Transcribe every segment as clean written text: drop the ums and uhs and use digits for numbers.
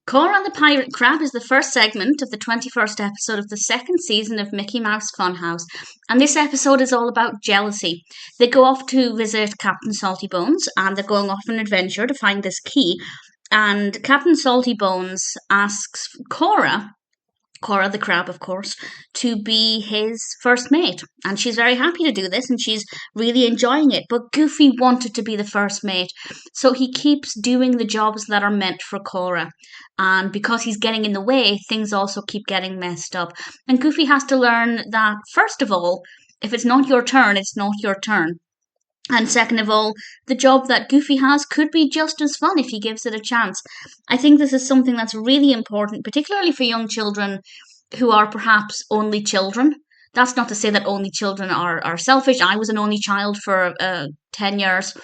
Cora the Pirate Crab is the first segment of the 21st episode of the second season of Mickey Mouse Funhouse, and this episode is all about jealousy. They go off to visit Captain Salty Bones, and they're going off on an adventure to find this key. And Captain Salty Bones asks Cora the crab, of course, to be his first mate. And she's very happy to do this and she's really enjoying it. But Goofy wanted to be the first mate. So he keeps doing the jobs that are meant for Cora. And because he's getting in the way, things also keep getting messed up. And Goofy has to learn that, first of all, if it's not your turn, it's not your turn. And second of all, the job that Goofy has could be just as fun if he gives it a chance. I think this is something that's really important, particularly for young children who are perhaps only children. That's not to say that only children are selfish. I was an only child for 10 years.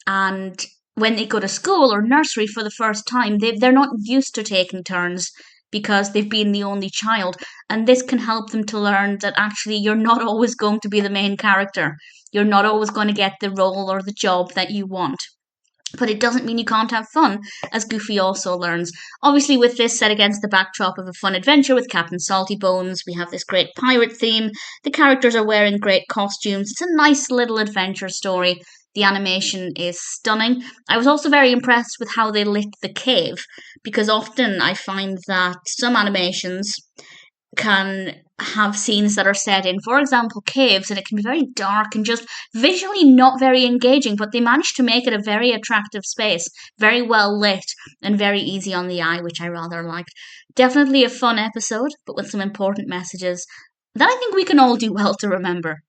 And when they go to school or nursery for the first time, they're not used to taking turns because they've been the only child. And this can help them to learn that actually you're not always going to be the main character. You're not always going to get the role or the job that you want. But it doesn't mean you can't have fun, as Goofy also learns. Obviously, with this set against the backdrop of a fun adventure with Captain Salty Bones, we have this great pirate theme. The characters are wearing great costumes. It's a nice little adventure story. The animation is stunning. I was also very impressed with how they lit the cave, because often I find that some animations can have scenes that are set in, for example, caves, and it can be very dark and just visually not very engaging, but they managed to make it a very attractive space, very well lit and very easy on the eye, which I rather liked. Definitely a fun episode, but with some important messages that I think we can all do well to remember.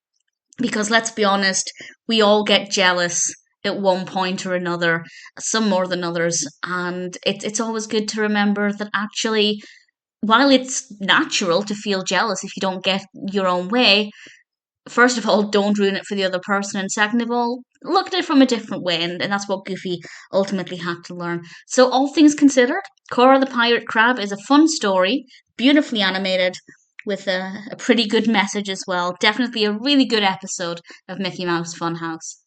Because let's be honest, we all get jealous at one point or another, some more than others, and it's always good to remember that actually, while it's natural to feel jealous if you don't get your own way, first of all, don't ruin it for the other person, and second of all, look at it from a different way, and that's what Goofy ultimately had to learn. So, all things considered, Cora the Pirate Crab is a fun story, beautifully animated, with a pretty good message as well. Definitely a really good episode of Mickey Mouse Funhouse.